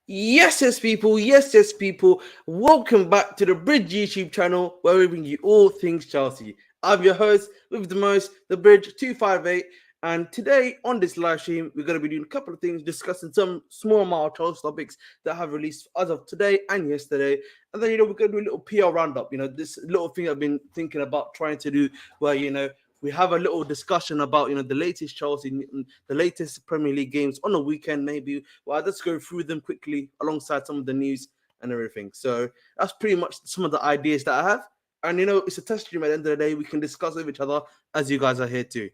Yes, people. Yes, people. Welcome back to the Bridge YouTube channel where we bring you all things Chelsea. I'm your host with the most, the Bridge 258. And today on this live stream, we're going to be doing a couple of things, discussing some small amount of Chelsea topics that have released as of today and yesterday. And then, we're going to do a little PR roundup. This little thing I've been thinking about trying to do where, we have a little discussion about the latest Chelsea, the latest Premier League games on the weekend. Maybe well, I'll just go through them quickly alongside some of the news and everything. So that's pretty much some of the ideas that I have. And it's a test stream at the end of the day. We can discuss with each other as you guys are here too.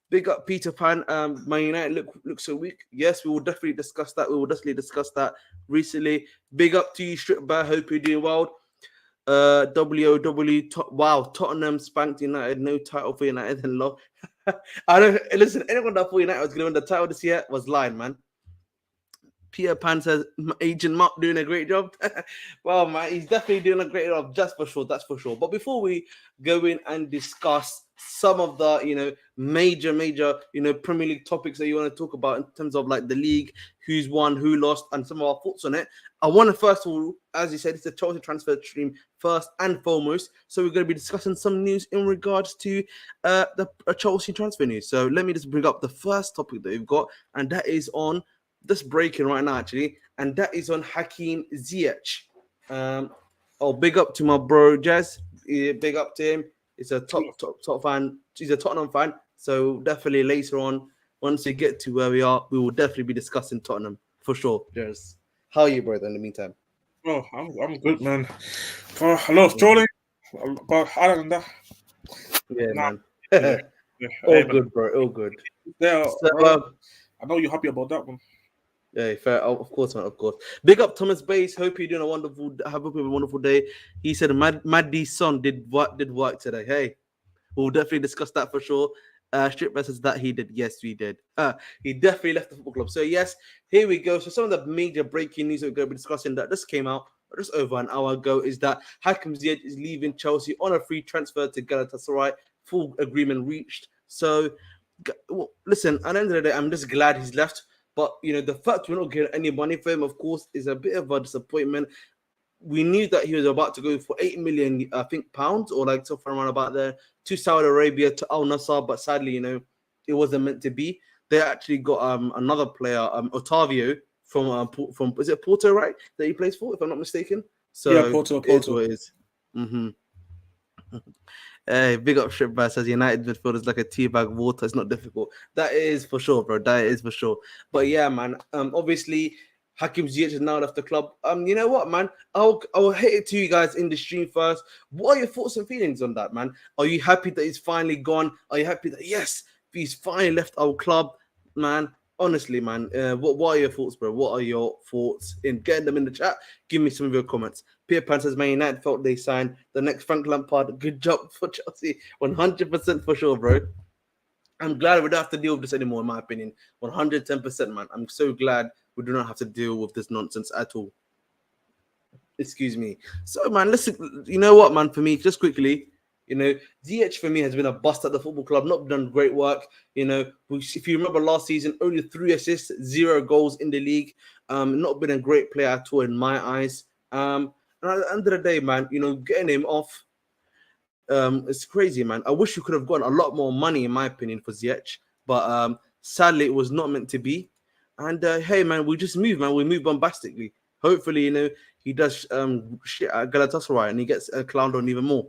Big up Peter Pan. Man United look so weak. Yes, we will definitely discuss that. We will definitely discuss that recently. Big up to you, Strip Bear. Hope you're doing well. Wow, Tottenham spanked United. No title for United and low. I don't listen. Anyone that thought United was going to win the title this year was lying, man. Peter Pan says Agent Mark doing a great job. Well, man, he's definitely doing a great job, just for sure. That's for sure. But before we go in and discuss some of the major Premier League topics that you want to talk about in terms of like the league, who's won, who lost, and some of our thoughts on it, I want to first of all, as you said, it's a Chelsea transfer stream first and foremost. So we're going to be discussing some news in regards to the Chelsea transfer news. So let me just bring up the first topic that we've got, and that is on this breaking right now, actually, and that is on Hakim Ziyech. Big up to my bro Jazz. Big up to him. He's a top fan. He's a Tottenham fan. So definitely later on, once we get to where we are, we will definitely be discussing Tottenham for sure. Jazz, how are you, brother? In the meantime, I'm good, man. For a lot of trolling, but other than that, yeah, nah, man. yeah, yeah. All good, bro. All good. There, So, I know you're happy about that one. yeah, fair. Of course, man. Of course. Big up Thomas Bass. Hope you're doing a wonderful. Have a wonderful day. He said Maddie's son did work today. Hey, we'll definitely discuss that for sure. Strip says that he did. Yes, we did. He definitely left the football club. So yes, here we go. So some of the major breaking news that we're going to be discussing that just came out just over an hour ago is that Hakim Ziyech is leaving Chelsea on a free transfer to Galatasaray. Full agreement reached. So listen, at the end of the day, I'm just glad he's left. But the fact we're not getting any money for him, of course, is a bit of a disappointment. We knew that he was about to go for 8 million, I think, pounds or like something around about there to Saudi Arabia to Al Nassr, but sadly, it wasn't meant to be. They actually got another player, Otavio from is it Porto, right? That he plays for, if I'm not mistaken. So Yeah, Porto. it is what it is. Mm-hmm. Hey, big up Strip says United midfield is like a tea bag of water. It's not difficult. That is for sure, bro. That is for sure. But yeah, man. Obviously, Hakim Ziyech has now left the club. You know what, man? I'll hit it to you guys in the stream first. What are your thoughts and feelings on that, man? Are you happy that he's finally gone? Are you happy that yes, he's finally left our club, man? Honestly, man, what are your thoughts, bro? What are your thoughts? In getting them in the chat, give me some of your comments. Peter Pan says Man United felt they signed the next Frank Lampard. Good job for Chelsea, 100% for sure, bro. I'm glad we don't have to deal with this anymore, in my opinion. 110%, man. I'm so glad we do not have to deal with this nonsense at all. Excuse me. So, man, listen, you know what, man, for me, just quickly, Ziyech for me has been a bust at the football club, not done great work. If you remember last season, only 3 assists, 0 goals in the league. Not been a great player at all in my eyes. And at the end of the day, man, getting him off, it's crazy, man. I wish you could have gotten a lot more money, in my opinion, for Ziyech, but sadly, it was not meant to be. And hey, man, we just move, man. We move bombastically. Hopefully, he does shit at Galatasaray and he gets clowned on even more.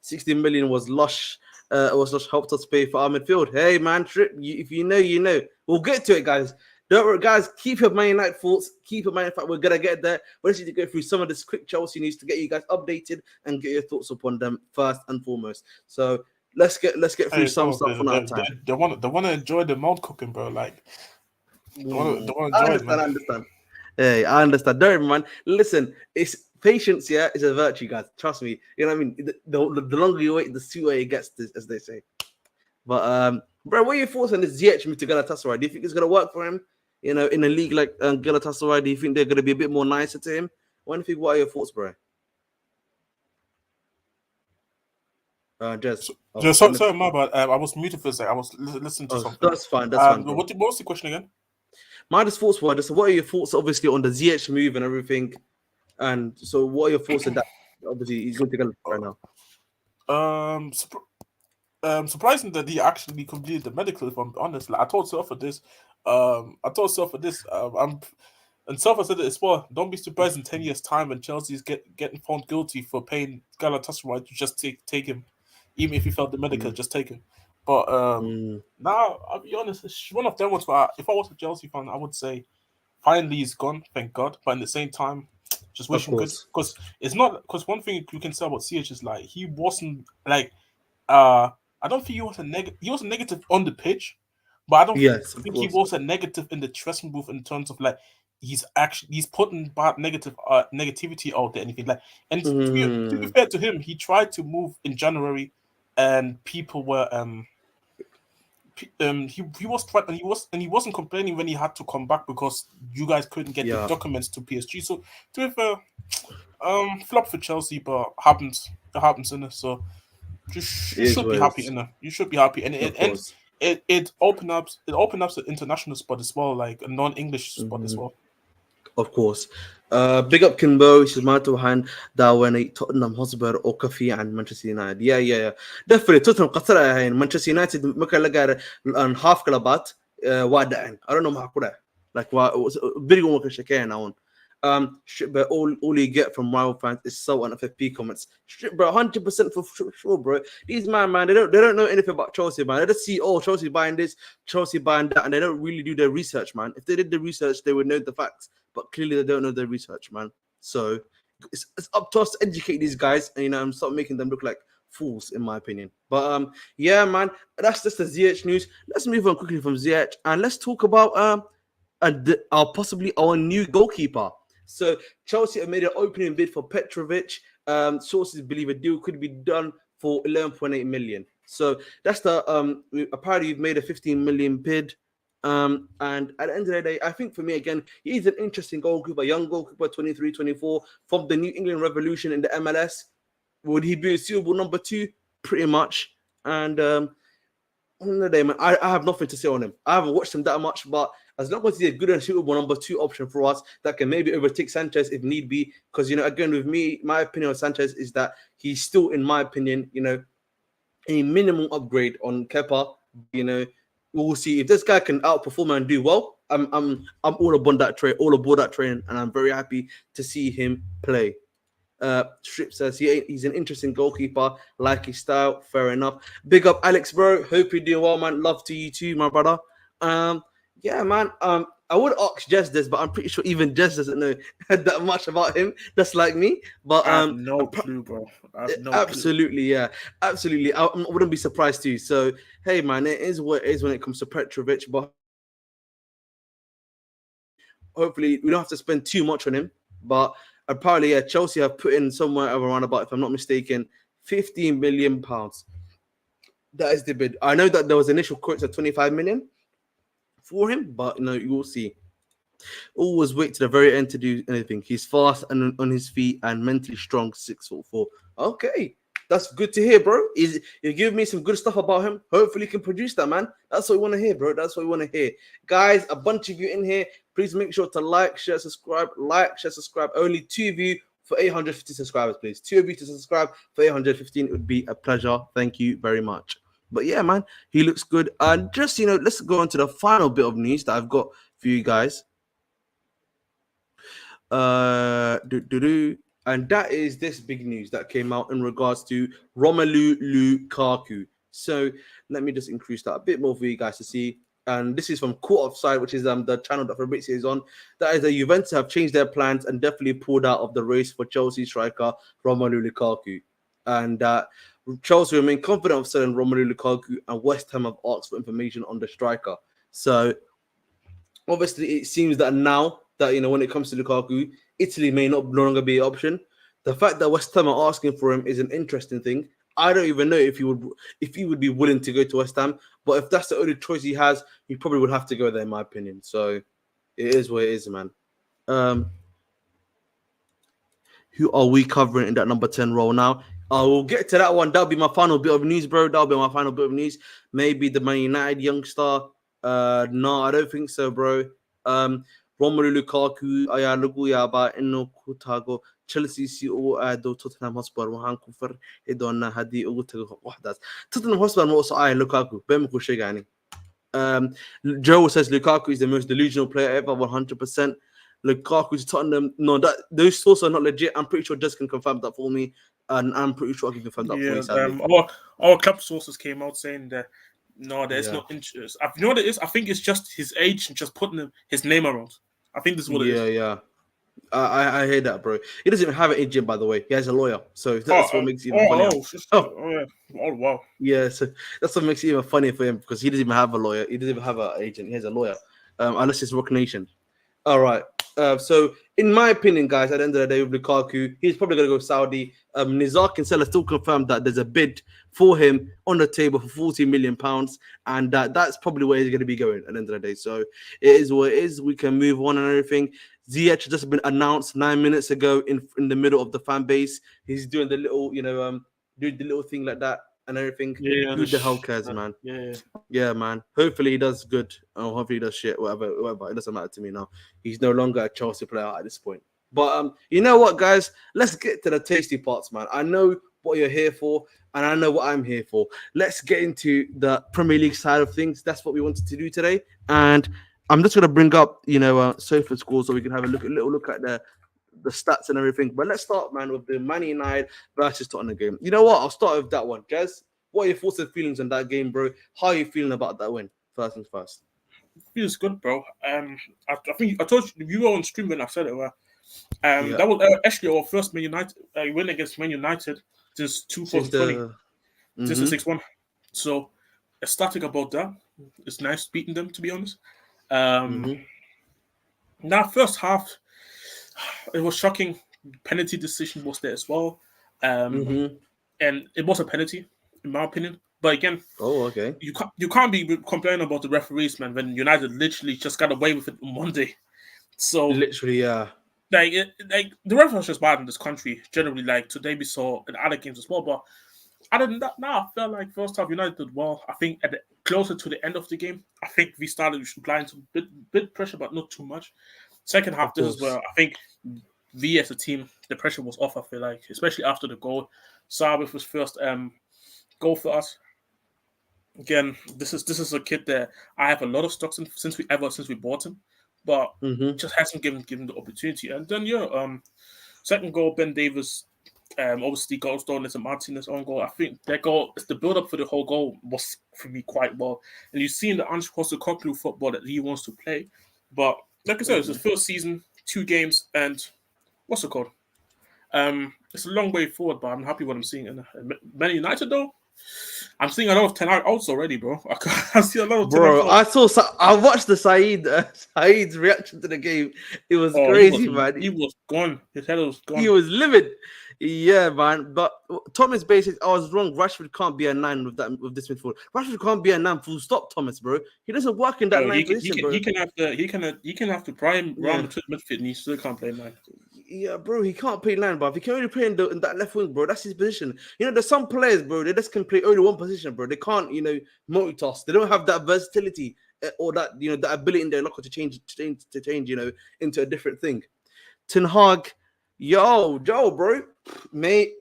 60 million was Lush. Helped us pay for our midfield. Hey, man, Trip, if you know, you know. We'll get to it, guys. Don't worry, guys. Keep your Man United thoughts. Keep your Man United. We're gonna get there. We just need to go through some of this quick Chelsea news to get you guys updated and get your thoughts upon them first and foremost. So let's get through some stuff on our time. They want to enjoy the mouth cooking, bro. Like they want to enjoy it, man. I understand. Hey, I understand. Don't worry, man. Listen, it's patience. Yeah, is a virtue, guys. Trust me. You know what I mean. The longer you wait, the sweeter it gets, as they say. But bro, what are your thoughts on this Ziyech move to Galatasaray? Do you think it's gonna work for him? In a league like Galatasaray, do you think they're gonna be a bit more nicer to him? What are your thoughts, bro? Jez. Sorry, my bad. I was muted for a second. I was listening to something. That's fine. That's fine, bro. What was the question again? My just thoughts were just what are your thoughts, obviously, on the Ziyech move and everything? And so, what are your thoughts on that? Obviously, he's going to go right now. Surprising that he actually completed the medical. If I'm honest, like I told Surfer this. And Surfer said it as well. Don't be surprised in 10 years' time when Chelsea's getting found guilty for paying Galatasaray to just take him, even if he failed the medical, just take him. But now I'll be honest, it's one of them ones where if I was a Chelsea fan, I would say finally he's gone, thank God. But at the same time, just wish him good, because it's not, because one thing you can say about CH is like he wasn't like I don't think he was a negative on the pitch, but I don't think he was a negative in the dressing booth in terms of like he's putting bad negativity out there, anything like. And to be fair to him, he tried to move in January, and people were he was trying, and he wasn't complaining when he had to come back because you guys couldn't get the documents to PSG. So to be fair, flop for Chelsea, but it happens in it. So you should be happy in it. You should be happy, and it opens up the international spot as well, like a non-English spot as well. Of course. Big up Kimbo, سمعتوا عن داوني توتنهام هوتسبير او كافي عن مانشستر يونايتد. يا definitely توتنهام قصر يعني مانشستر يونايتد ما كان لقى ان هاف كلابات وادعن. I don't know ما حكوله. Like بيرجو ما كان شكاين هون. But all you get from rival fans is so on FFP comments. Bro, 100% for sure, bro. These man, they don't know anything about Chelsea, man. They just see, Chelsea buying this, Chelsea buying that, and they don't really do their research, man. If they did the research, they would know the facts. But clearly, they don't know their research, man. So it's up to us to educate these guys, and stop making them look like fools, in my opinion. But yeah, man, that's just the Ziyech news. Let's move on quickly from Ziyech, and let's talk about possibly our new goalkeeper. So Chelsea have made an opening bid for Petrovic. Sources believe a deal could be done for 11.8 million. So that's the apparently you've made a 15 million bid. And at the end of the day, I think for me again, he's an interesting goalkeeper, young goalkeeper, 23, 24, from the New England Revolution in the MLS. Would he be a suitable number 2? Pretty much. And I have nothing to say on him. I haven't watched him that much, but as long as he's a good and suitable number 2 option for us that can maybe overtake Sanchez if need be. Because, again, with me, my opinion on Sanchez is that he's still, in my opinion, a minimum upgrade on Kepa. We'll see if this guy can outperform and do well. I'm all aboard that train, and I'm very happy to see him play. Strip says he's an interesting goalkeeper, like his style. Fair enough. Big up Alex, bro. Hope you're doing well, man. Love to you too, my brother. Yeah, man. I would ask Jess this, but I'm pretty sure even Jess doesn't know that much about him. That's like me. But I have no clue, bro. Absolutely, yeah, absolutely. I wouldn't be surprised too. So, hey, man, it is what it is when it comes to Petrovic. But hopefully, we don't have to spend too much on him. But apparently, Chelsea have put in somewhere around about, if I'm not mistaken, £15 million. That is the bid. I know that there was initial quotes of 25 million for him, but you will see. Always wait to the very end to do anything. He's fast and on his feet and mentally strong, 6'4". Okay, that's good to hear, bro. You give me some good stuff about him. Hopefully, he can produce that, man. That's what we want to hear, bro. That's what we want to hear, guys. A bunch of you in here. Please make sure to like, share, subscribe. Like, share, subscribe. Only 2 of you for 850 subscribers, please. 2 of you to subscribe for 815. It would be a pleasure. Thank you very much. But yeah, man, he looks good. And just, let's go on to the final bit of news that I've got for you guys. And that is this big news that came out in regards to Romelu Lukaku. So let me just increase that a bit more for you guys to see. And this is from Court Offside, which is the channel that Fabrizio is on. That is that Juventus have changed their plans and definitely pulled out of the race for Chelsea striker Romelu Lukaku. And Chelsea remain confident of selling Romelu Lukaku, and West Ham have asked for information on the striker. So, obviously, it seems that now that, when it comes to Lukaku, Italy may no longer be an option. The fact that West Ham are asking for him is an interesting thing. I don't even know if he would be willing to go to West Ham, but if that's the only choice he has, he probably would have to go there, in my opinion. So, it is what it is, man. Who are we covering in that number 10 role now? We'll get to that one. That'll be my final bit of news, bro. That'll be my final bit of news. Maybe the Man United youngster. No, I don't think so, bro. Romelu Lukaku ayaa lagu yaabaa inuu ku tago Chelsea si uu aado Tottenham Hotspur. Waxaan ku farxi doonaa haddii ugu tago kooxdaas. Tottenham Hotspur ma usoo aaya Lukaku. Been ku sheegani. Joe says Lukaku is the most delusional player ever, 100%. Lukaku to Tottenham. No, those sources are not legit. I'm pretty sure Jess can confirm that for me. And I'm pretty sure I can confirm that for you, sadly. Our club sources came out saying that no, there's no interest. You know what it is? I think it's just his age and just putting his name around. I think this is what it is. Yeah. I hear that, bro. He doesn't even have an agent, by the way. He has a lawyer, so that's what makes it even funnier. Oh, wow. Yeah, so that's what makes it even funny for him because he doesn't even have a lawyer. He doesn't even have an agent. He has a lawyer, unless it's Rock Nation. All right. So, in my opinion, guys, at the end of the day, with Lukaku, he's probably going to go Saudi. Nizar Kinsella still confirmed that there's a bid for him on the table for £40 million, and that's probably where he's going to be going at the end of the day. So, it is what it is. We can move on and everything. Ziyech just been announced 9 minutes ago in the middle of the fan base. He's doing the little, doing the little thing like that and everything. Yeah, who the hell cares, man? Yeah, man. Hopefully he does good. Or hopefully he does shit. Whatever. It doesn't matter to me now. He's no longer a Chelsea player at this point. But you know what, guys? Let's get to the tasty parts, man. I know what you're here for, and I know what I'm here for. Let's get into the Premier League side of things. That's what we wanted to do today, and I'm just gonna bring up, Sofa scores so we can have a little look at the stats and everything. But let's start, man, with the Man United versus Tottenham game. You know what? I'll start with that one. Jez, what are your thoughts and feelings on that game, bro? How are you feeling about that win? First things first. Feels good, bro. I think I told you were on stream when I said it. That was actually our first Man United win against Man United since 2020, since the 6-1. So ecstatic about that. It's nice beating them, to be honest. Now, first half, it was shocking. Penalty decision was there as well, and it was a penalty, in my opinion. But again, okay, you can't be complaining about the referees, man. When United literally just got away with it on Monday, so literally, yeah. Like the referees are just bad in this country generally. Like today, we saw in other games as well. But other than that, I felt like first half United did well. I think closer to the end of the game, I think we started applying some bit pressure, but not too much. Second half, this is where I think we as a team, the pressure was off. I feel like, especially after the goal, Saar with his first goal for us. Again, this is a kid that I have a lot of stocks in since we bought him, but just hasn't given the opportunity. And then second goal, Ben Davies. Obviously, goal stolen as a Martinez own goal. I think that goal, the build up for the whole goal was for me quite well. And you see in the Ange Postecoglou football that he wants to play. But like I said, it's his first season, 2 games, and what's it called? It's a long way forward, but I'm happy what I'm seeing. And Man United, though, I'm seeing a lot of 10 outs already, bro. I see a lot of 10 outs. I watched the Saeed's reaction to the game. It was crazy, man. He was gone. His head was gone. He was livid. Yeah, man. But Thomas basically, I was wrong. Rashford can't be a 9 with this midfield. Rashford can't be a 9 full stop, Thomas, bro. He doesn't work in that 9 position, bro. He can have to prime round the midfield, and he still can't play 9. Yeah, bro, he can't play 9, but he can only play in that left wing, bro. That's his position. There's some players, bro, they just can play only one position, bro. They can't, multitask. They don't have that versatility or that, that ability in their locker to change, into a different thing. Ten Hag, Joe, bro, mate.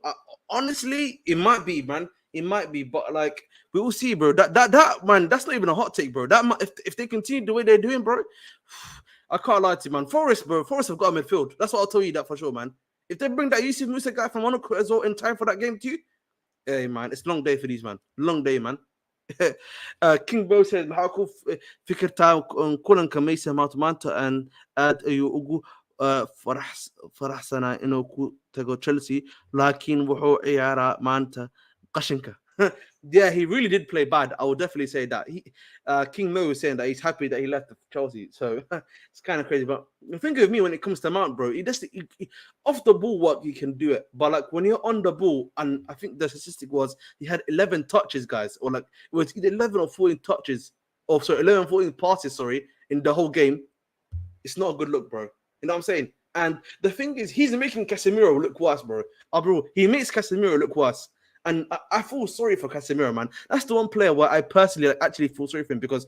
Honestly, it might be, man. It might be, but like we will see, bro. That man, that's not even a hot take, bro. If they continue the way they're doing, bro, I can't lie to you, man. Forest have got a midfield. That's what I'll tell you that for sure, man. If they bring that Yusuf Musa guy from Monaco as well in time for that game too, hey, man, it's a long day for these, man. Long day, man. King Bo says, how cool fikirta kulan kamaysa maanta and aad ayuu ugu faraxsana inuu ku tago Chelsea laakiin wuxuu ciyaaraa maanta qashinka. Yeah, he really did play bad. I would definitely say that. King Mo was saying that he's happy that he left Chelsea. So it's kind of crazy. But think of me when it comes to Mount, bro. He off the ball work, he can do it. But like when you're on the ball, and I think the statistic was he had 11 touches, guys, or like it was either 11 or 14 touches, 11 or 14 passes, in the whole game. It's not a good look, bro. You know what I'm saying? And the thing is, he's making Casemiro look worse, bro. Bro, he makes Casemiro look worse. And I feel sorry for Casemiro, man. That's the one player where I personally actually feel sorry for him because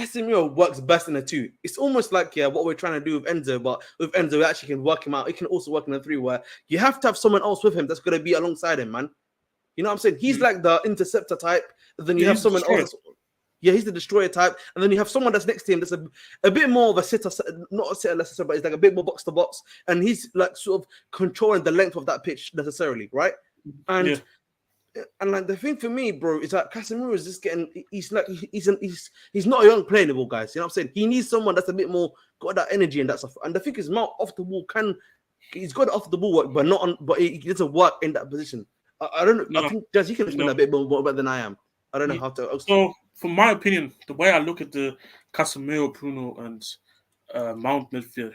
Casemiro works best in a 2. It's almost like what we're trying to do with Enzo, but with Enzo, we actually can work him out. He can also work in a 3 where you have to have someone else with him that's going to be alongside him, man. You know what I'm saying? He's like the interceptor type, and then you have someone else. Yeah, he's the destroyer type, and then you have someone that's next to him that's a bit more of a sitter, not a sitter necessarily, but he's like a bit more box to box, and he's like sort of controlling the length of that pitch necessarily, right? And like the thing for me, bro, is that Casemiro is just getting. He's not a young player anymore, guys. You know what I'm saying? He needs someone that's a bit more got that energy and that stuff. And the thing is, Mount off the ball he's got off the ball work, but not on. But he doesn't work in that position. I don't know. No, I think Jazz, you can explain a bit more better than I am. I don't know how to. So, from my opinion, the way I look at the Casemiro, Bruno, and Mount midfield,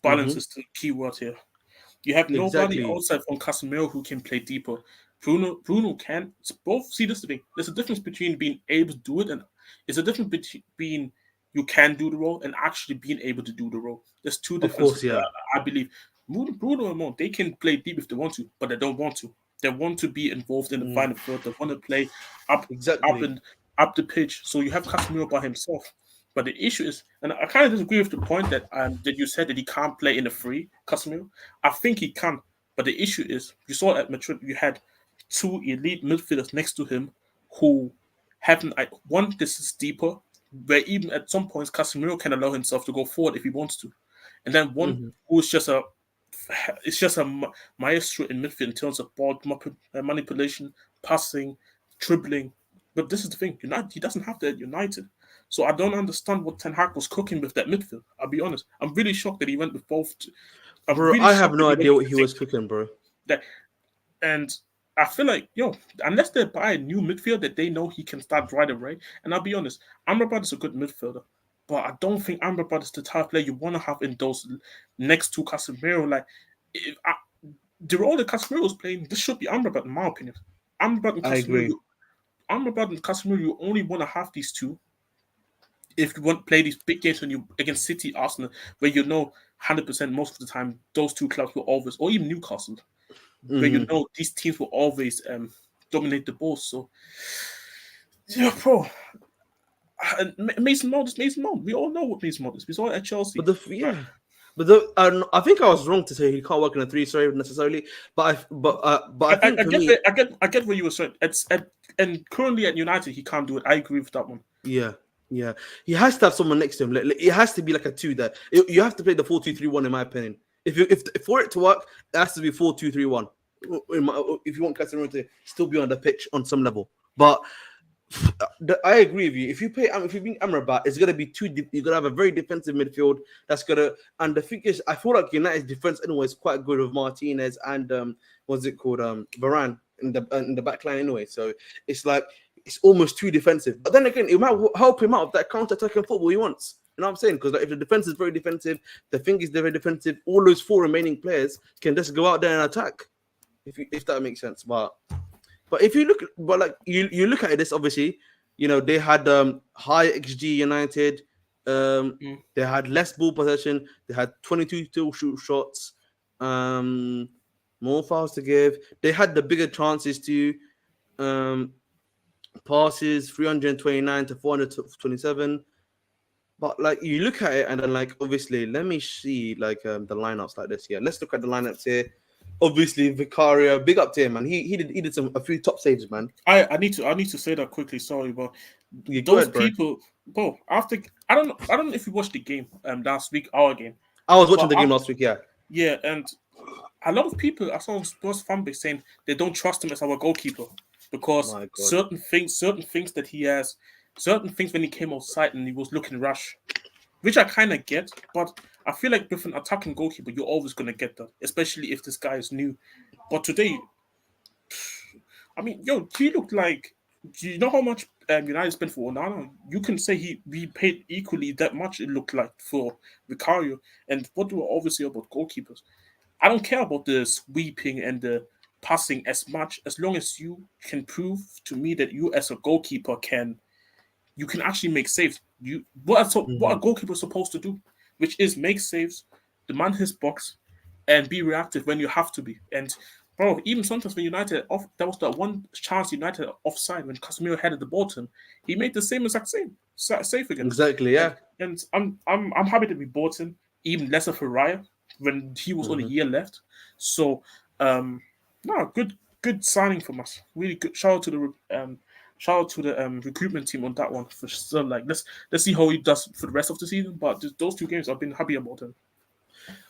balance is the key word here. You have nobody outside from Casemiro who can play deeper. Bruno can. Both see this thing. There's a difference between being able to do it, and it's a difference between you can do the role and actually being able to do the role. There's two differences. Of course, I believe Bruno and Mount, they can play deep if they want to, but they don't want to. They want to be involved in the final third. They want to play up the pitch. So you have Casemiro by himself. But the issue is, and I kind of disagree with the point that you said that he can't play in the free, Casemiro. I think he can. But the issue is, you saw at Madrid, you had 2 elite midfielders next to him who haven't. One, this is deeper, where even at some points, Casemiro can allow himself to go forward if he wants to. And then one who is just a maestro in midfield in terms of ball manipulation, passing, dribbling. But this is the thing, he doesn't have that at United. So I don't understand what Ten Hag was cooking with that midfield. I'll be honest. I'm really shocked that he went with both. I have no idea what he was cooking, bro. And I feel like, unless they buy a new midfield that they know he can start right away, and I'll be honest, Amrabat is a good midfielder. But I don't think Amrabat is the type of player you want to have in those next to Casemiro. Like, the role that Casemiro is playing, this should be Amrabat, in my opinion. Amrabat and Casemiro, you only want to have these two if you want to play these big games against City, Arsenal, where 100% most of the time those two clubs will always, or even Newcastle, where these teams will always dominate the ball. So, bro. And Mason Mount is Mason Mount. We all know what Mason Mount is. We saw it at Chelsea. But I think I was wrong to say he can't work in a 3, sorry, necessarily. But I get where you were saying. And currently at United he can't do it. I agree with that one. Yeah. He has to have someone next to him. It has to be like a 2 there. You have to play the 4-2-3-1 in my opinion. If for it to work, it has to be 4-2-3-1. If you want Casemiro to still be on the pitch on some level, but. I agree with you. If you bring Amrabat, it's gonna be too deep. You're gonna have a very defensive midfield. And the thing is, I feel like United's defense anyway is quite good with Martinez and Varane in the back line anyway. So it's like it's almost too defensive. But then again, it might help him out with that counter-attacking football he wants. You know what I'm saying? Because if the defense is very defensive, the thing is very defensive. All those 4 remaining players can just go out there and attack. If that makes sense, But if you look, you look at this, obviously, they had high XG United. They had less ball possession. They had 22 still shoot shots. More fouls to give. They had the bigger chances to passes, 329 to 427. But you look at it and then obviously, let me see the lineups like this. Yeah, let's look at the lineups here. Obviously, Vicario, big up to him, man. He did a few top saves, man. I need to say that quickly. Sorry, but those people, bro. After I don't know if you watched the game last week, our game. I was watching the game last week, yeah. Yeah, and a lot of people, I saw Spurs fan base saying they don't trust him as our goalkeeper because certain things that he has, certain things when he came outside and he was looking rash, which I kind of get, but I feel like with an attacking goalkeeper, you're always going to get that, especially if this guy is new. But today, I mean, he looked like, do you know how much United spent for Onana? You can say we paid equally that much, it looked like, for Vicario. And what do I always say about goalkeepers? I don't care about the sweeping and the passing as much, as long as you can prove to me that you as a goalkeeper you can actually make saves. What a goalkeeper is supposed to do, which is make saves, demand his box, and be reactive when you have to be. And bro, even sometimes when United that was the one chance United offside when Casemiro headed the ball to him, he made the same exact same. safe again. Exactly, yeah. And I'm happy that we bought him, even lesser for Raya when he was only a year left. So no, good signing from us. Really good. Shout out to the recruitment team on that one for sure. Like let's see how he does for the rest of the season. But those 2 games, I've been happy about him.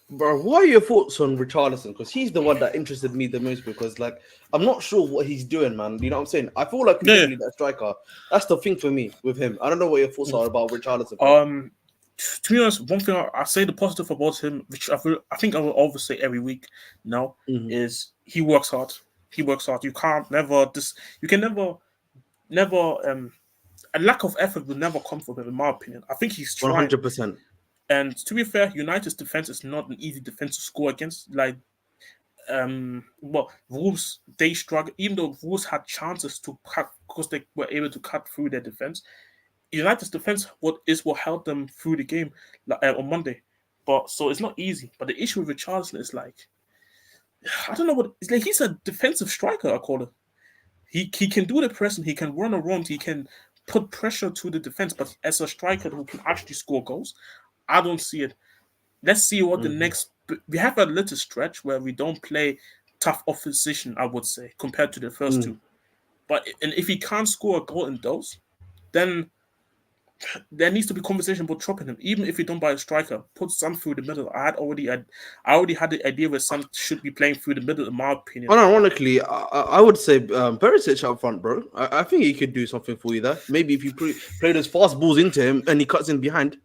Bro, what are your thoughts on Richarlison? Because he's the one that interested me the most. Because like I'm not sure what he's doing, man. You know what I'm saying? I feel like he's definitely that striker. That's the thing for me with him. I don't know what your thoughts are about Richarlison. To be honest, one thing I say the positive about him, which I think I will always say every week now, is he works hard. He works hard. You can never a lack of effort will never come from him, in my opinion. I think he's trying. 100%. And to be fair, United's defense is not an easy defense to score against. Like, Wolves, they struggle. Even though Wolves had chances to cut because they were able to cut through their defense. United's defense what helped them through the game on Monday. But so it's not easy. But the issue with Richarlison is like, I don't know what it's like. He's a defensive striker, I call it. He can do the pressing. He can run around. He can put pressure to the defense. But as a striker who can actually score goals, I don't see it. Let's see what the next. We have a little stretch where we don't play tough opposition, I would say, compared to the first 2. But if he can't score a goal in those, then there needs to be conversation about dropping him. Even if you don't buy a striker, put Son through the middle. I already had the idea where Son should be playing through the middle, in my opinion. Unironically, I would say Perisic up front, bro. I think he could do something for you there. Maybe if you play those fast balls into him and he cuts in behind.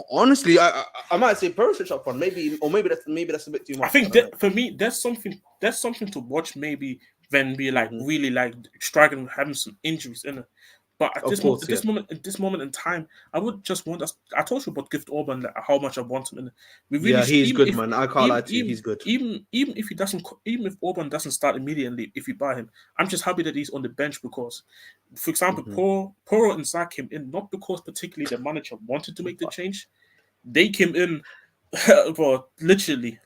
Honestly, I might say Perisic up front. Maybe that's a bit too much. I think that for me, that's something to watch. Maybe when we really like struggling, having some injuries in it. But at this moment in time, I would just want us. I told you about Gift Orban, like, how much I want him. He's good, man. I can't lie to you. He's good. Even if Orban doesn't start immediately, if you buy him, I'm just happy that he's on the bench because, for example, Porro and Zach came in not because particularly the manager wanted to make the change. They came in, bro, literally,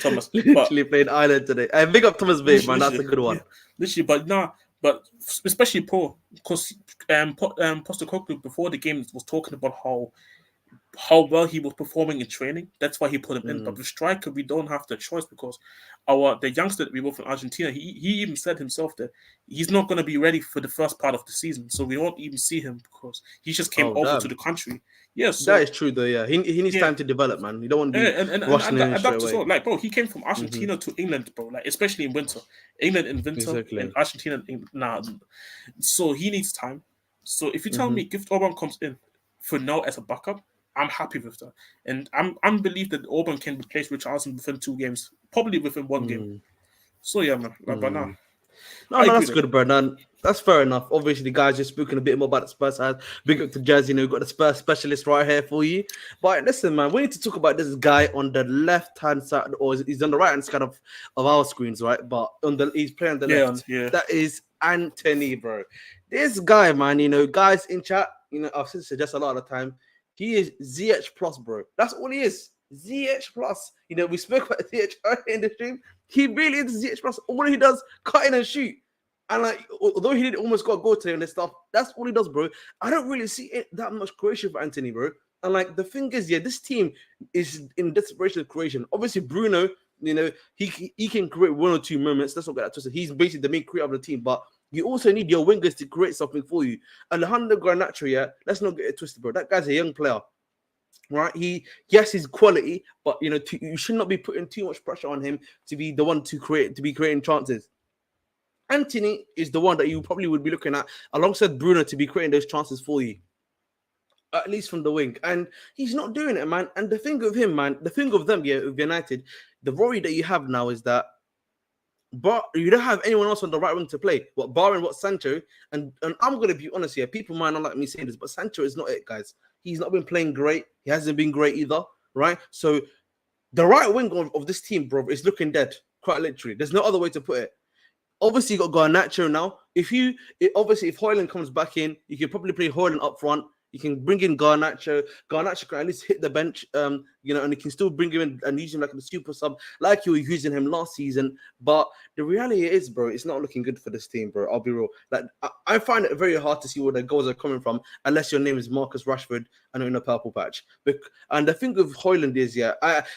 Thomas. Literally played Ireland today. Big up Thomas Bay, man. That's a good one. Yeah, literally, but especially Paul, because Postecoglou before the game was talking about how well he was performing in training. That's why he put him in. But with striker, we don't have the choice because the youngster that we bought from Argentina, he even said himself that he's not going to be ready for the first part of the season. So we won't even see him because he just came over to the country. Yeah, so, that is true though. Yeah, he needs time to develop, man. You don't want to be rushing in straight away. Well. Like, bro, he came from Argentina to England, bro. Like, especially in winter, England in winter, and Argentina. So he needs time. So if you tell me Gift Orban comes in for now as a backup, I'm happy with that, and I'm believe that Orban can replace Richarlison within 2 games, probably within 1 game. So yeah, man. But now. No, that's good, Brendan. That's fair enough. Obviously, the guys just speaking a bit more about the Spurs side. Big up to Jazz, we've got the Spurs specialist right here for you. But listen, man, we need to talk about this guy on the left-hand side, or he's on the right-hand side of our screens, right? But he's playing on the left. Yeah. That is Antony, bro. This guy, man, guys in chat, I've said this just a lot of the time. He is ZH plus, bro. That's all he is. ZH plus. We spoke about ZH earlier in the stream. He really is ZH plus. All he does, cut in and shoot. And although he did almost got a goal today and this stuff, that's all he does, bro. I don't really see that much creation for Antony, bro. And the thing is, this team is in desperation of creation. Obviously, Bruno, he can create 1 or 2 moments. Let's not get that twisted. He's basically the main creator of the team, but you also need your wingers to create something for you. And Alejandro Garnacho, let's not get it twisted, bro. That guy's a young player, right? He's quality, but you should not be putting too much pressure on him to be the one to be creating chances. Antony is the one that you probably would be looking at alongside Bruno to be creating those chances for you, at least from the wing. And he's not doing it, man. And the thing of him, man, the thing of them, with United, the worry that you have now is that but you don't have anyone else on the right wing to play. Barring Sancho, and I'm going to be honest here. People might not like me saying this, but Sancho is not it, guys. He's not been playing great. He hasn't been great either, right? So the right wing of this team, bro, is looking dead, quite literally. There's no other way to put it. Obviously, you got Garnacho now. If Højlund comes back in, you can probably play Højlund up front. You can bring in Garnacho. Garnacho can at least hit the bench, and you can still bring him in and use him like a super sub, like you were using him last season. But the reality is, bro, it's not looking good for this team, bro. I'll be real. Like I find it very hard to see where the goals are coming from, unless your name is Marcus Rashford and in a purple patch. And the thing with Højlund is,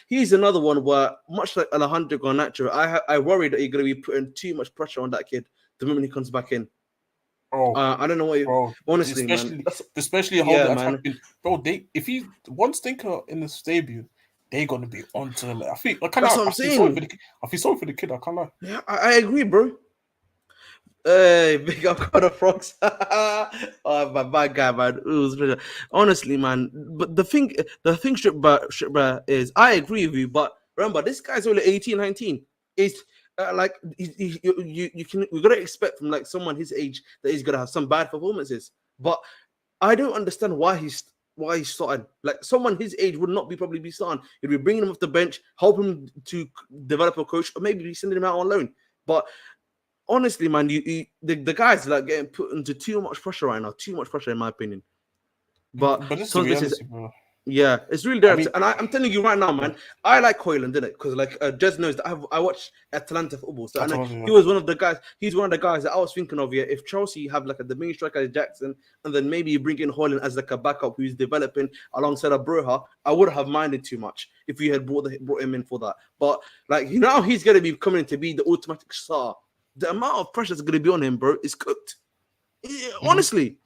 he's another one where, much like Alejandro Garnacho, I worry that you're going to be putting too much pressure on that kid the moment he comes back in. I don't know what you honestly, especially how the attacking, bro. If he one stinker in this debut, they're gonna be on to the. I feel sorry for the kid. I can't lie. Yeah, I agree, bro. Hey, big up Connor Frogs. Oh, my bad guy, man. It was honestly, man. But the thing, Stripper is, I agree with you. But remember, this guy's only 18, 19. It's like we gotta expect from like someone his age that he's gonna have some bad performances. But I don't understand why he's starting. Like someone his age would not probably be starting. He'd be bringing him off the bench, helping him to develop a coach, or maybe sending him out on loan. But honestly, man, the guys like getting put into too much pressure right now. Too much pressure, in my opinion. But this is the reality, bro. Yeah, it's really there. And I'm telling you right now, man, I like Højlund, didn't it? Because like Jez knows that I watch Atalanta football, so I know he was one of the guys. He's one of the guys that I was thinking of. Yeah, if Chelsea have like the main striker Jackson, and then maybe you bring in Højlund as like a backup who's developing alongside a Broja, I wouldn't have minded too much if we had brought him in for that. But like now he's gonna be coming to be the automatic star. The amount of pressure that's gonna be on him, bro, is cooked. Yeah, honestly.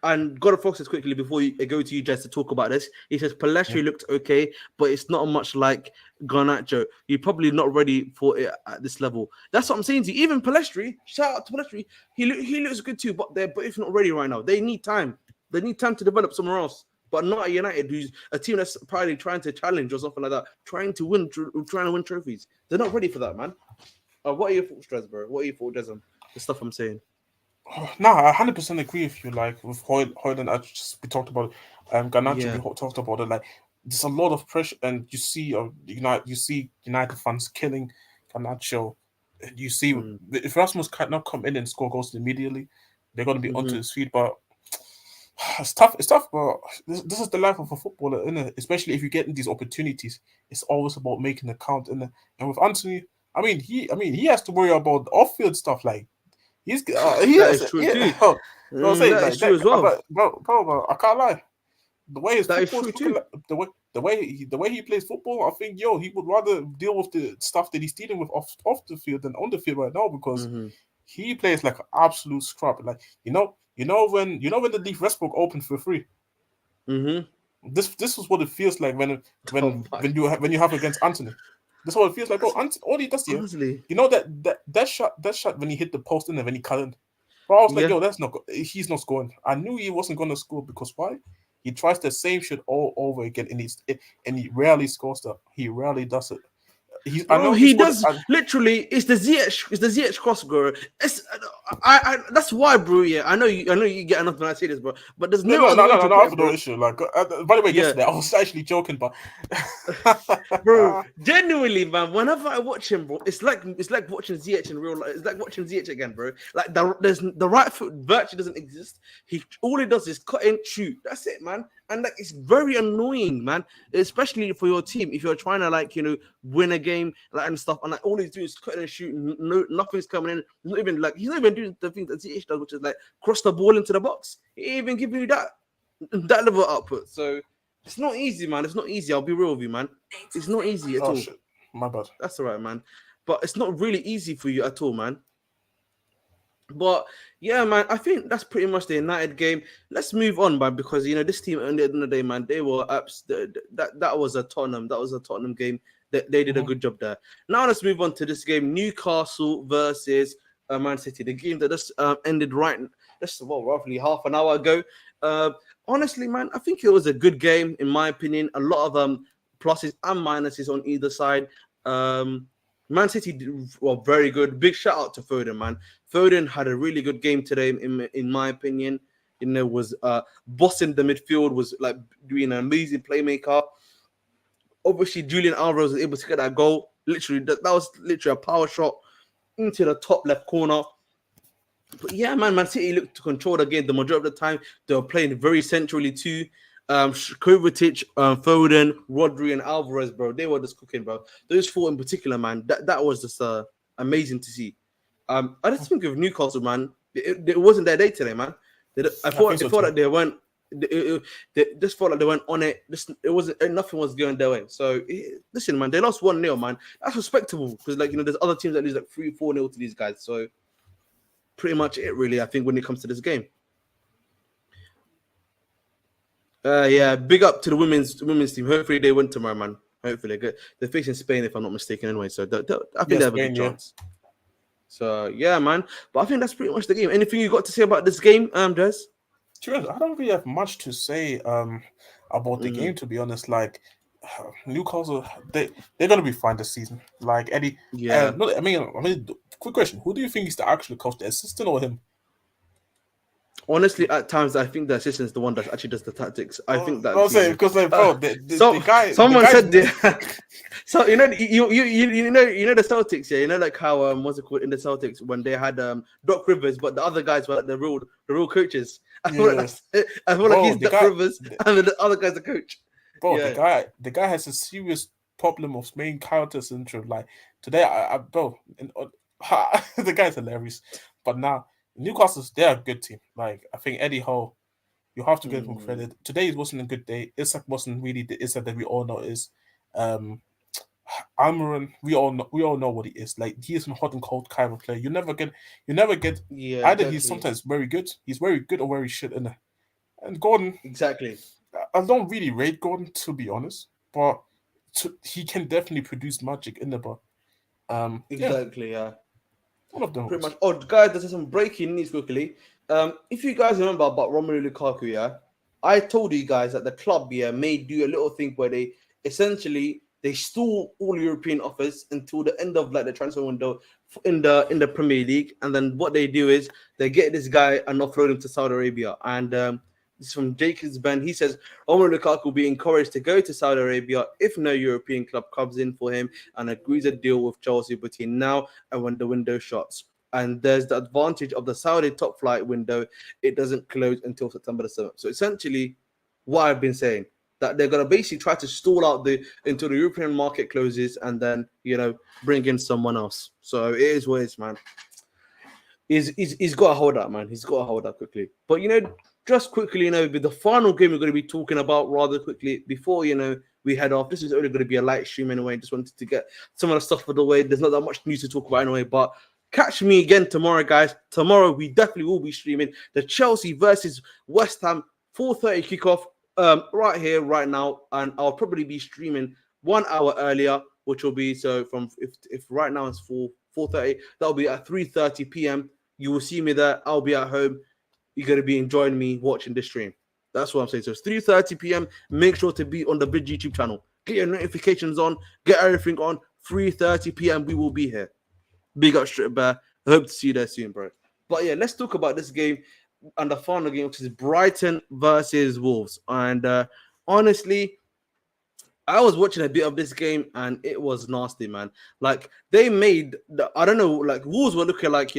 And God of Fox says quickly before I go to you, Jess, to talk about this. He says Pellistri looked okay, but it's not much like Garnacho. You're probably not ready for it at this level. That's what I'm saying to you. Even Pellistri, shout out to Pellistri, he looks good too, but if not ready right now. They need time. They need time to develop somewhere else. But not at United, who's a team that's probably trying to challenge or something like that, trying to win trophies. They're not ready for that, man. What are your thoughts, Dres, bro? What are your thoughts, Jez, the stuff I'm saying? No, I 100% agree with you. Like with Højlund, we talked about Garnacho, we talked about it. Like there's a lot of pressure, and you see United fans killing Garnacho. You see if Rasmus cannot come in and score goals immediately, they're going to be onto his feet. But it's tough. But this is the life of a footballer, isn't it? Especially if you get in these opportunities, it's always about making a count. And with Antony, he has to worry about off-field stuff like. He is true too. That is true as well. Bro, I can't lie. The way his football is looking, the way he plays football, I think he would rather deal with the stuff that he's dealing with off the field than on the field right now because he plays like an absolute scrub. Like when the Leaf Westbrook opened for free. This is what it feels like when you have against Antony. That's what it feels like, bro. All he does here, that shot when he hit the post and then when he cut in. Bro, I was like, he's not scoring. I knew he wasn't going to score because why? He tries the same shit all over again and he rarely scores that. He rarely does it. Literally. It's the Ziyech cross, bro. That's why, bro. Yeah, I know you get enough when I say this, bro. But there's no. I have no issue. Like, by the way, yesterday I was actually joking, but bro, genuinely, man. Whenever I watch him, bro, it's like watching Ziyech in real life. It's like watching Ziyech again, bro. Like the right foot virtually doesn't exist. All he does is cut and shoot. That's it, man. And like it's very annoying, man, especially for your team if you're trying to win a game and stuff. And like all he's doing is cutting and shooting. Nothing's coming in. He's not even doing the thing that Ziyech does, which is like cross the ball into the box. He ain't even giving you that level of output. So it's not easy, man. It's not easy. I'll be real with you, man. It's not easy at all. Shit. My bad. That's all right, man. But it's not really easy for you at all, man. But yeah, man, I think that's pretty much the United game. Let's move on, man, because this team at the end of the day, man, they were that was a Tottenham. That was a Tottenham game. They did a good job there. Now let's move on to this game: Newcastle versus Man City. The game that just ended roughly half an hour ago. Honestly, man, I think it was a good game in my opinion. A lot of pluses and minuses on either side. Man City were very good. Big shout out to Foden, man. Foden had a really good game today, in my opinion. Was bossing the midfield, was like doing an amazing playmaker. Obviously, Julian Alvarez was able to get that goal. Literally, that was literally a power shot into the top left corner. But yeah, Man City looked to control the game the majority of the time. They were playing very centrally too. Kovacic, Foden, Rodri, and Alvarez, bro. They were just cooking, bro. Those four in particular, man. That was just amazing to see. I just think of Newcastle, man. It wasn't their day today, man. I thought so like they weren't. They just felt like they weren't on it. It wasn't. Nothing was going their way. So listen, man. They lost 1-0, man. That's respectable because, like, there's other teams that lose like 3-4-0 to these guys. So pretty much it, really. I think when it comes to this game. Yeah, big up to the women's team. Hopefully they win tomorrow, man. Hopefully they're facing Spain, if I'm not mistaken, anyway. So I think they have a good chance. So yeah, man. But I think that's pretty much the game. Anything you got to say about this game, Des? I don't really have much to say about the game, to be honest. Like Newcastle, they're gonna be fine this season. Like Eddie, yeah. I mean, quick question: who do you think is the actual coach, the assistant or him? Honestly, at times I think the assistant is the one that actually does the tactics. I think that. I'll say because like, bro, the guy. Someone said so you know the Celtics, yeah. You know, like how what's it called in the Celtics when they had Doc Rivers, but the other guys were like the real coaches. I feel like he's Doc Rivers and the other guy's the coach. Bro, the guy has a serious problem of main character syndrome. Like today, the guy's hilarious. But now Newcastle, they're a good team. Like I think Eddie Howe, you have to give him credit. Today it wasn't a good day. Isak wasn't really the Isak that we all know is. Almiron, we all know what he is. Like he is a hot and cold kind of player. You never get either exactly. He's sometimes very good, or very shit in it. And Gordon, exactly. I don't really rate Gordon, to be honest, but he can definitely produce magic in the bar. Exactly, yeah. One of them. Pretty much. Oh, guys, there's some breaking news quickly. If you guys remember about Romelu Lukaku, yeah, I told you guys that the club, yeah, may do a little thing where they essentially stall all European offers until the end of like the transfer window in the Premier League, and then what they do is they get this guy and offload him to Saudi Arabia. And this is from Jacobs Ben. He says Romelu Lukaku will be encouraged to go to Saudi Arabia if no European club comes in for him and agrees a deal with Chelsea between now and when the window shuts. And there's the advantage of the Saudi top flight window. It doesn't close until September the 7th. So essentially, what I've been saying, that they're going to basically try to stall out until the European market closes and then, bring in someone else. So it is what it is, man. He's got to hold up, man. He's got to hold up quickly. But, just quickly, with the final game we're going to be talking about rather quickly before, we head off. This is only going to be a light stream anyway. Just wanted to get some of the stuff out of the way. There's not that much news to talk about anyway, but catch me again tomorrow, guys. Tomorrow, we definitely will be streaming the Chelsea versus West Ham 4:30 kickoff right here, right now. And I'll probably be streaming 1 hour earlier, which will be so from if right now it's 4:30, that'll be at 3:30 p.m. You will see me there. I'll be at home. You're going to be enjoying me watching this stream. That's what I'm saying. So it's 3:30 p.m. Make sure to be on the Big YouTube channel. Get your notifications on. Get everything on. 3:30 p.m. We will be here. Big up Strip Bear. I hope to see you there soon, bro. But yeah, let's talk about this game and the final game, which is Brighton versus Wolves. And honestly, I was watching a bit of this game and it was nasty, man. Like they made I don't know, like Wolves were looking like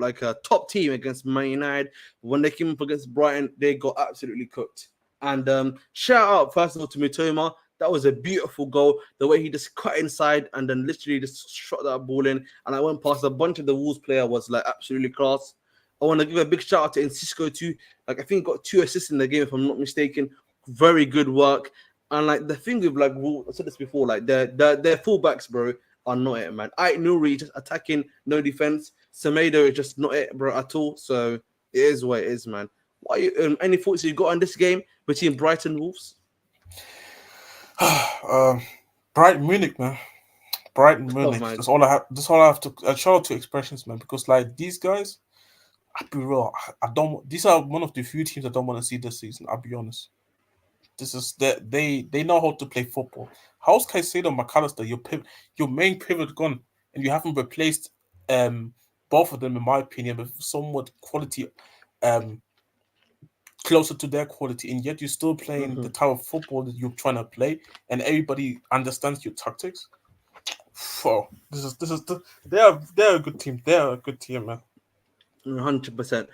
like a top team against Man United. When they came up against Brighton, they got absolutely cooked. And shout out first of all to Mitoma. That was a beautiful goal. The way he just cut inside and then literally just shot that ball in. And I went past a bunch of the Wolves player was like absolutely class. I want to give a big shout out to Cisco too. Like I think he got 2 assists in the game, if I'm not mistaken. Very good work. And like the thing with like Wolves, I said this before, like their fullbacks, bro, are not it, man. Nuri just attacking, no defense. Semedo is just not it, bro, at all. So it is what it is, man. What are you, any thoughts you got on this game between Brighton and Wolves? Brighton Munich, man. Brighton Munich. That's all I have. That's all I have to. Shout out to expressions, man. Because like these guys, I'll be real. I don't. These are one of the few teams I don't want to see this season. I'll be honest. This is that they know how to play football. How's Caicedo, McAllister, your main pivot gone, and you haven't replaced both of them, in my opinion, with somewhat quality, closer to their quality, and yet you're still playing the type of football that you're trying to play, and everybody understands your tactics. Oh, they're a good team. They're a good team, man. 100%.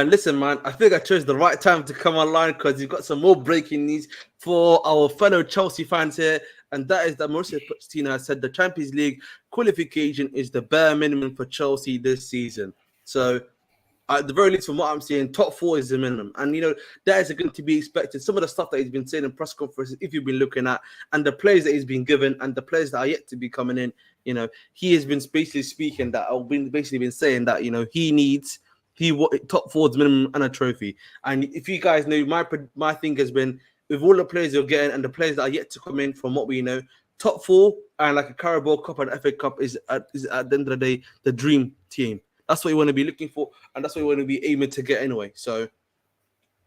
Listen, man, I think I chose the right time to come online because you've got some more breaking news for our fellow Chelsea fans here. And that is that Mauricio Pochettino has said the Champions League qualification is the bare minimum for Chelsea this season. So, at the very least, from what I'm seeing, top 4 is the minimum. And, that is going to be expected. Some of the stuff that he's been saying in press conferences, if you've been looking at, and the players that he's been given, and the players that are yet to be coming in, he has been basically speaking that, or basically been saying that, top 4 is minimum and a trophy. And if you guys know, my thing has been, with all the players you're getting and the players that are yet to come in, from what we know, top 4 and like a Carabao Cup and FA Cup is at the end of the day the dream team. That's what you want to be looking for, and that's what you want to be aiming to get anyway. So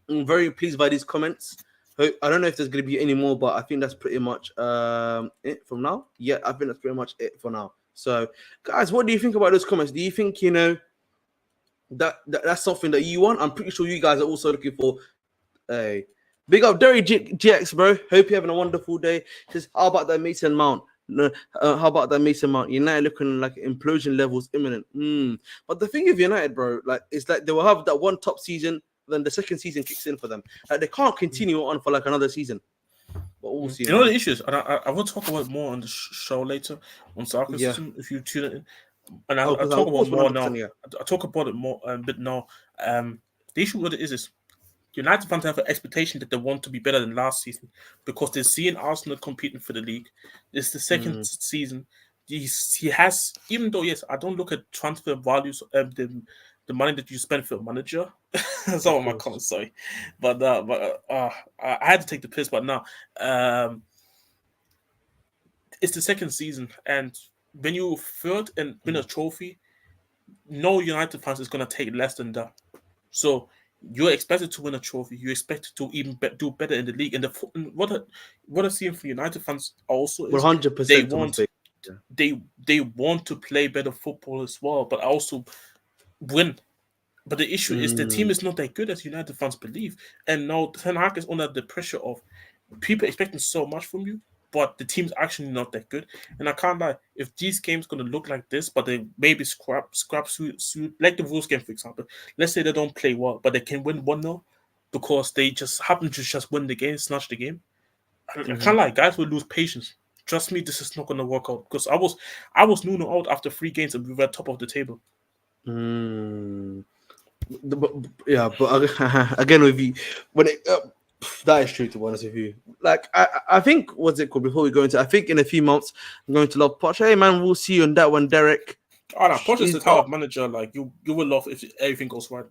I'm very pleased by these comments. I don't know if there's going to be any more, but I think that's pretty much it from now. Yeah, I think that's pretty much it for now. So, guys, what do you think about those comments? Do you think, that's something that you want? I'm pretty sure you guys are also looking for a big up Derry GX, bro. Hope you're having a wonderful day. Says, how about that Mason Mount? No, how about that Mason Mount? United looking like implosion levels imminent. But the thing with United, bro, it's like they will have that one top season, then the second season kicks in for them. Like they can't continue on for like another season. But we'll see. You know the issues, and I will talk about it more on the show later on soccer system if you tune in. And I'll talk about more now. Yeah. I'll talk about it more a bit now. The issue with it is United fans have an expectation that they want to be better than last season because they're seeing Arsenal competing for the league. It's the second season. He has, even though, yes, I don't look at transfer values, the money that you spend for a manager. That's all my comments, sorry. But I had to take the piss, but now it's the second season. And when you third and win a trophy, no United fans is going to take less than that. So you're expected to win a trophy. You're expected to even do better in the league. And what I've seen from United fans also is 100% they want to play better football as well, but also win. But the issue is the team is not that good as United fans believe. And now Ten Hag is under the pressure of people expecting so much from you, but the team's actually not that good. And I can't lie, if these games going to look like this, but they maybe scrap like the Wolves game, for example. Let's say they don't play well, but they can win 1-0 because they just happen to just win the game, snatch the game. I can't lie, guys will lose patience. Trust me, this is not going to work out because I was Nuno out after 3 games and we were top of the table. But again, with you, when it that is true, to be honest with you. Like I think what's it called before we go into? I think in a few months I'm going to love Poch. Hey man, we'll see you on that one, Derek. Oh no, Poch is the type of manager like you will love if everything goes right.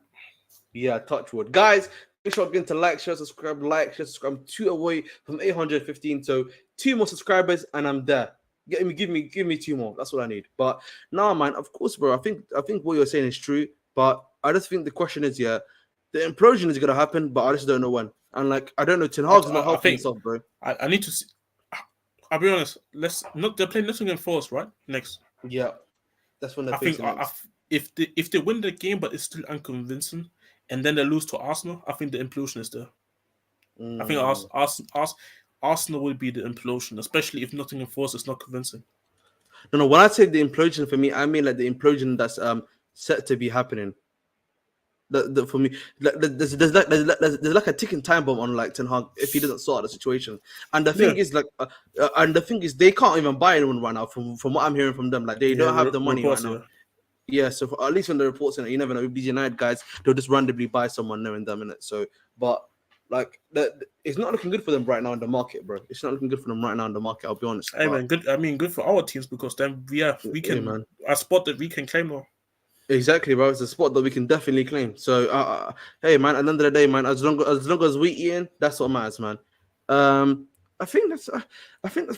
Yeah, touch wood, guys. Make sure again to like, share, subscribe, I'm 2 away from 815. So 2 more subscribers and I'm there. Give me 2 more. That's what I need. But no, man, of course, bro. I think what you're saying is true. But I just think the question is, the implosion is gonna happen, but I just don't know when. And like I don't know, Ten Hag's not helping himself, bro. I need to see. I'll be honest. They're playing Nottingham Forest, right? Next. Yeah, that's when they're if they win the game, but it's still unconvincing, and then they lose to Arsenal, I think the implosion is there. I think Arsenal will be the implosion, especially if Nottingham Forest is not convincing. No. When I say the implosion, for me, I mean like the implosion that's set to be happening. For me, there's like a ticking time bomb on like Ten Hag if he doesn't sort out the situation. And the thing is, they can't even buy anyone right now. From what I'm hearing from them, like they don't have the money right now. Yeah, so at least when the reports in it, you never know. With these United guys, they'll just randomly buy someone knowing them in it. So, but like it's not looking good for them right now in the market, bro. It's not looking good for them right now in the market. I'll be honest. Hey man, good. I mean, good for our teams because then we can a spot that we can claim now. Exactly, bro. It's a spot that we can definitely claim. So, hey, man. At the end of the day, man, as long as we eating, that's what matters, man. I think that's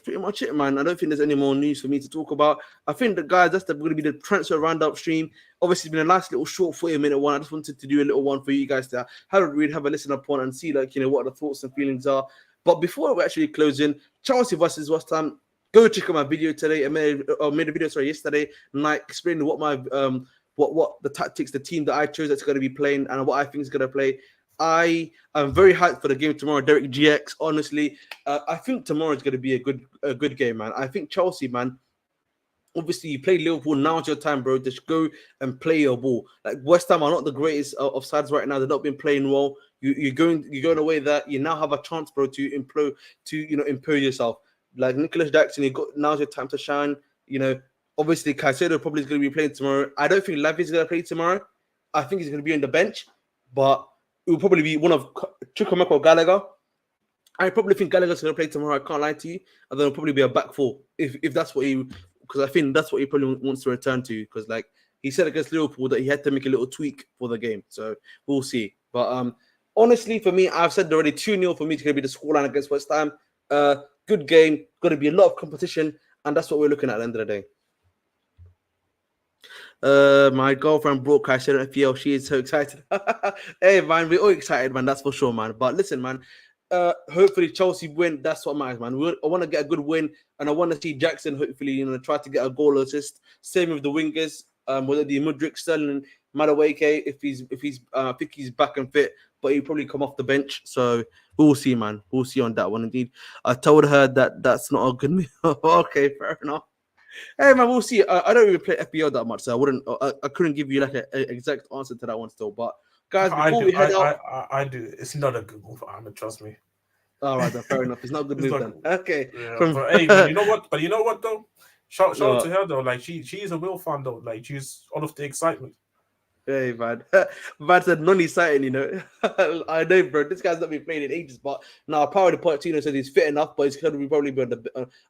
pretty much it, man. I don't think there's any more news for me to talk about. I think the guys, that's going to be the transfer roundup stream. Obviously, it's been a nice little short 40-minute one. I just wanted to do a little one for you guys to have a read, have a listen upon, and see what the thoughts and feelings are. But before we actually close in, Chelsea versus West Ham. Go check out my video today. I made a video yesterday night explaining what my what the tactics, the team that I chose that's going to be playing, and what I think is going to play. I am very hyped for the game tomorrow, Derek GX. Honestly, I think tomorrow is going to be a good game, man. I think Chelsea, man, obviously you play Liverpool. Now's your time, bro. Just go and play your ball. Like West Ham are not the greatest of sides right now. They've not been playing well. You're going away that you now have a chance, bro, to improve yourself. Like Nicholas Jackson, now's your time to shine. Obviously Caicedo probably is going to be playing tomorrow. I don't think Lavi's going to play tomorrow. I think he's going to be on the bench, but it will probably be one of Chukwuemeka or Gallagher. I probably think Gallagher's going to play tomorrow. I can't lie to you. And then it'll probably be a back four if that's what because I think that's what he probably wants to return to. Because like he said against Liverpool that he had to make a little tweak for the game. So we'll see. But honestly, for me, I've said already 2-0 for me. It's going to be the scoreline against West Ham. Good game. Going to be a lot of competition. And that's what we're looking at the end of the day. My girlfriend brought Caicedo and FPL. She is so excited. Hey, man, we're all excited, man. That's for sure, man. But listen, man. Hopefully Chelsea win. That's what matters, man. I want to get a good win, and I want to see Jackson hopefully, try to get a goal assist. Same with the wingers, whether the Mudryk, Sterling, Madueke, if he's I think he's back and fit, but he'll probably come off the bench. So we'll see, man. We'll see on that one. Indeed, I told her that's not a good move. Okay, fair enough. Hey, man, we'll see. I don't even play FPL that much, so I couldn't give you like an exact answer to that one still, but. Guys, before we head out, I do. It's not a good move, Ahmed. Trust me. All right, then, fair enough. It's not a good move then. Okay. Yeah, but hey, man, you know what? But you know what though? Shout out to her though. Like she is a real fan though. Like she's all of the excitement. Hey, man. Man said non-exciting, I know, bro. This guy's not been playing in ages, but now apparently Pochettino says he's fit enough, but he's going to probably be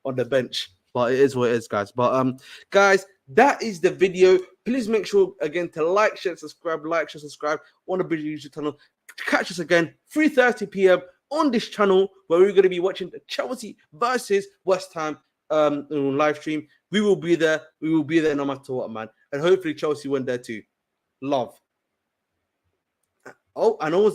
on the bench. But it is what it is, guys. But guys, that is the video. Please make sure again to like, share, subscribe, on the British YouTube channel. Catch us again 3:30 p.m. on this channel where we're going to be watching the Chelsea versus West Ham live stream. We will be there. We will be there no matter what, man. And hopefully Chelsea win there too. Love. Oh, and also